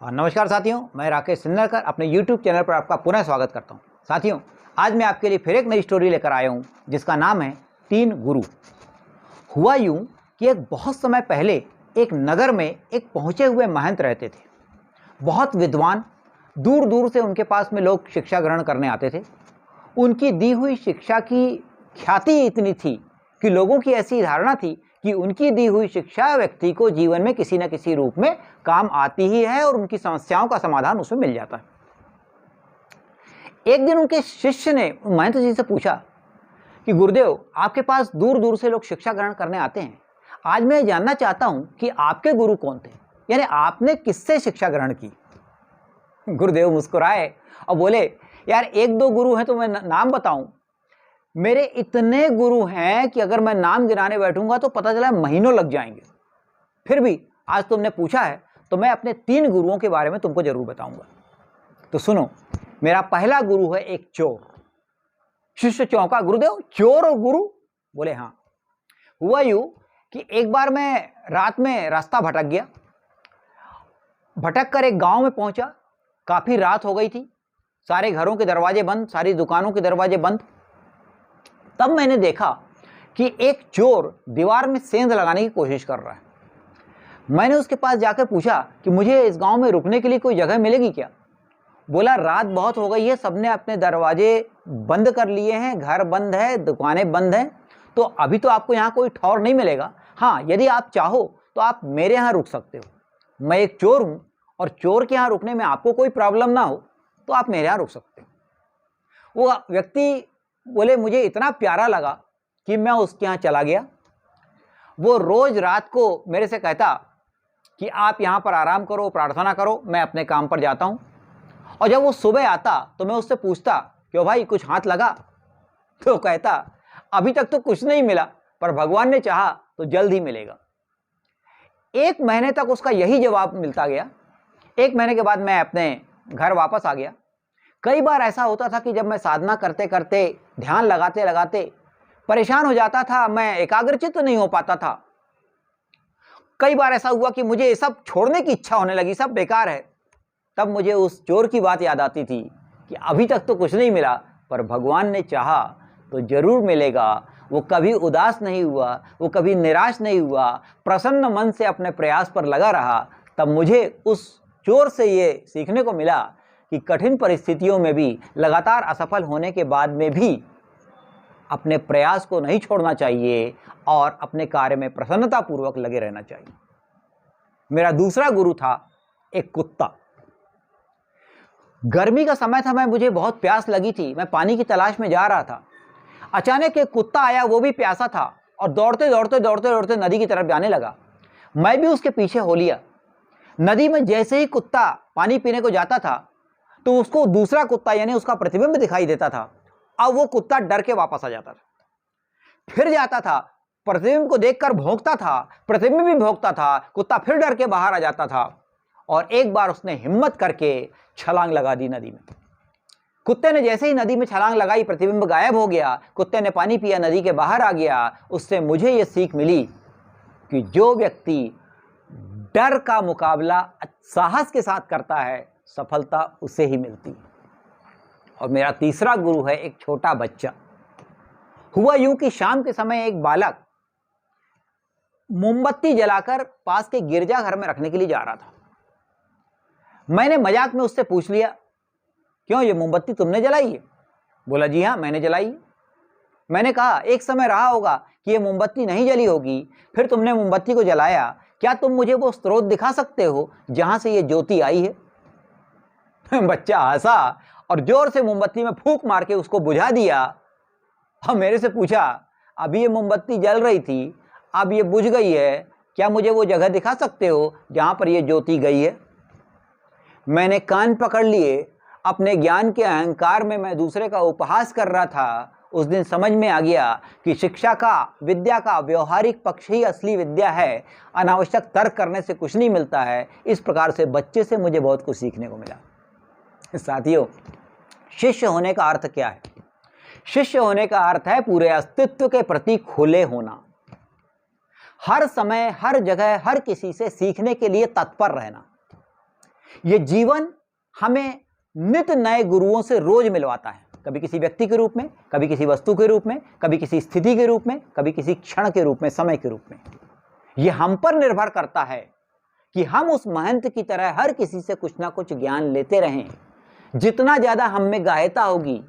नमस्कार साथियों, मैं राकेश सिन्नरकर अपने YouTube चैनल पर आपका पुनः स्वागत करता हूं। साथियों, आज मैं आपके लिए फिर एक नई स्टोरी लेकर आया हूं जिसका नाम है तीन गुरु। हुआ यूं कि एक बहुत समय पहले एक नगर में एक पहुंचे हुए महंत रहते थे। बहुत विद्वान, दूर दूर से उनके पास में लोग शिक्षा ग्रहण करने आते थे। उनकी दी हुई शिक्षा की ख्याति इतनी थी कि लोगों की ऐसी धारणा थी कि उनकी दी हुई शिक्षा व्यक्ति को जीवन में किसी न किसी रूप में काम आती ही है और उनकी समस्याओं का समाधान उसमें मिल जाता है। एक दिन उनके शिष्य ने महंत जी से पूछा कि गुरुदेव, आपके पास दूर दूर से लोग शिक्षा ग्रहण करने आते हैं। आज मैं जानना चाहता हूं कि आपके गुरु कौन थे, यानी आपने किससे शिक्षा ग्रहण की। गुरुदेव मुस्कुराए और बोले, यार एक दो गुरु हैं तो मैं नाम बताऊं? मेरे इतने गुरु हैं कि अगर मैं नाम गिनाने बैठूंगा तो पता चला महीनों लग जाएंगे। फिर भी आज तुमने पूछा है तो मैं अपने तीन गुरुओं के बारे में तुमको जरूर बताऊंगा। तो सुनो, मेरा पहला गुरु है एक चोर। शिष्य चौंका, गुरुदेव चोर और गुरु? बोले हाँ। हुआ यूं कि एक बार मैं रात में रास्ता भटक गया। भटक कर एक गांव में पहुंचा। काफी रात हो गई थी। सारे घरों के दरवाजे बंद, सारी दुकानों के दरवाजे बंद। तब मैंने देखा कि एक चोर दीवार में सेंध लगाने की कोशिश कर रहा है। मैंने उसके पास जाकर पूछा कि मुझे इस गांव में रुकने के लिए कोई जगह मिलेगी क्या? बोला, रात बहुत हो गई है, सबने अपने दरवाजे बंद कर लिए हैं, घर बंद है, दुकानें बंद हैं, तो अभी तो आपको यहाँ कोई ठौर नहीं मिलेगा। हाँ, यदि आप चाहो तो आप मेरे यहाँ रुक सकते हो। मैं एक चोर हूँ और चोर के यहाँ रुकने में आपको कोई प्रॉब्लम ना हो तो आप मेरे यहाँ रुक सकते हो। वो व्यक्ति बोले, मुझे इतना प्यारा लगा कि मैं उसके यहाँ चला गया। वो रोज रात को मेरे से कहता कि आप यहाँ पर आराम करो, प्रार्थना करो, मैं अपने काम पर जाता हूँ। और जब वो सुबह आता तो मैं उससे पूछता, क्यों भाई कुछ हाथ लगा? तो कहता, अभी तक तो कुछ नहीं मिला, पर भगवान ने चाहा तो जल्द ही मिलेगा। एक महीने तक उसका यही जवाब मिलता गया। एक महीने के बाद मैं अपने घर वापस आ गया। कई बार ऐसा होता था कि जब मैं साधना करते करते, ध्यान लगाते लगाते परेशान हो जाता था, मैं एकाग्रचित्त नहीं हो पाता था। कई बार ऐसा हुआ कि मुझे ये सब छोड़ने की इच्छा होने लगी, सब बेकार है। तब मुझे उस चोर की बात याद आती थी कि अभी तक तो कुछ नहीं मिला, पर भगवान ने चाहा तो जरूर मिलेगा। वो कभी उदास नहीं हुआ, वो कभी निराश नहीं हुआ, प्रसन्न मन से अपने प्रयास पर लगा रहा। तब मुझे उस चोर से ये सीखने को मिला कि कठिन परिस्थितियों में भी, लगातार असफल होने के बाद में भी अपने प्रयास को नहीं छोड़ना चाहिए और अपने कार्य में प्रसन्नतापूर्वक लगे रहना चाहिए। मेरा दूसरा गुरु था एक कुत्ता। गर्मी का समय था, मुझे बहुत प्यास लगी थी। मैं पानी की तलाश में जा रहा था। अचानक एक कुत्ता आया, वो भी प्यासा था और दौड़ते दौड़ते दौड़ते दौड़ते नदी की तरफ जाने लगा। मैं भी उसके पीछे हो लिया। नदी में जैसे ही कुत्ता पानी पीने को जाता था तो उसको दूसरा कुत्ता यानी उसका प्रतिबिंब दिखाई देता था। अब वो कुत्ता डर के वापस आ जाता था। फिर जाता था, प्रतिबिंब को देखकर भौंकता था, प्रतिबिंब भी भौंकता था, कुत्ता फिर डर के बाहर आ जाता था। और एक बार उसने हिम्मत करके छलांग लगा दी नदी में। कुत्ते ने जैसे ही नदी में छलांग लगाई, प्रतिबिंब गायब हो गया। कुत्ते ने पानी पिया, नदी के बाहर आ गया। उससे मुझे यह सीख मिली कि जो व्यक्ति डर का मुकाबला साहस के साथ करता है, सफलता उसे ही मिलती है। और मेरा तीसरा गुरु है एक छोटा बच्चा। हुआ यूं कि शाम के समय एक बालक मोमबत्ती जलाकर पास के गिरजाघर में रखने के लिए जा रहा था। मैंने मजाक में उससे पूछ लिया, क्यों, ये मोमबत्ती तुमने जलाई है? बोला, जी हाँ, मैंने जलाई है। मैंने कहा, एक समय रहा होगा कि ये मोमबत्ती नहीं जली होगी, फिर तुमने मोमबत्ती को जलाया। क्या तुम मुझे वो स्रोत दिखा सकते हो जहां से ये ज्योति आई है? बच्चा हंसा और जोर से मोमबत्ती में फूंक मार के उसको बुझा दिया। और मेरे से पूछा, अभी ये मोमबत्ती जल रही थी, अब ये बुझ गई है, क्या मुझे वो जगह दिखा सकते हो जहां पर ये ज्योति गई है? मैंने कान पकड़ लिए। अपने ज्ञान के अहंकार में मैं दूसरे का उपहास कर रहा था। उस दिन समझ में आ गया कि शिक्षा का, विद्या का व्यवहारिक पक्ष ही असली विद्या है। अनावश्यक तर्क करने से कुछ नहीं मिलता है। इस प्रकार से बच्चे से मुझे बहुत कुछ सीखने को मिला। साथियों, शिष्य होने का अर्थ क्या है? शिष्य होने का अर्थ है पूरे अस्तित्व के प्रति खुले होना, हर समय, हर जगह, हर किसी से सीखने के लिए तत्पर रहना। ये जीवन हमें नित नए गुरुओं से रोज मिलवाता है, कभी किसी व्यक्ति के रूप में, कभी किसी वस्तु के रूप में, कभी किसी स्थिति के रूप में, कभी किसी क्षण के रूप में, समय के रूप में। ये हम पर निर्भर करता है कि हम उस महंत की तरह हर किसी से कुछ ना कुछ ज्ञान लेते रहें। जितना ज्यादा हम में गाह्यता होगी,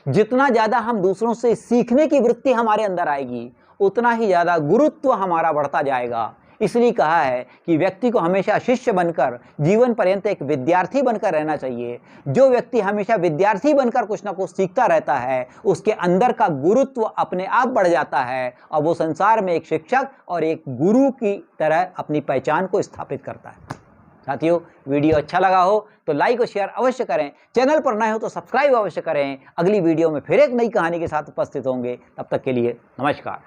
जितना ज्यादा हम दूसरों से सीखने की वृत्ति हमारे अंदर आएगी, उतना ही ज्यादा गुरुत्व हमारा बढ़ता जाएगा। इसलिए कहा है कि व्यक्ति को हमेशा शिष्य बनकर जीवन पर्यंत एक विद्यार्थी बनकर रहना चाहिए। जो व्यक्ति हमेशा विद्यार्थी बनकर कुछ ना कुछ सीखता रहता है, उसके अंदर का गुरुत्व अपने आप बढ़ जाता है और वो संसार में एक शिक्षक और एक गुरु की तरह अपनी पहचान को स्थापित करता है। साथियों, वीडियो अच्छा लगा हो तो लाइक और शेयर अवश्य करें। चैनल पर नए हो तो सब्सक्राइब अवश्य करें। अगली वीडियो में फिर एक नई कहानी के साथ उपस्थित होंगे। तब तक के लिए नमस्कार।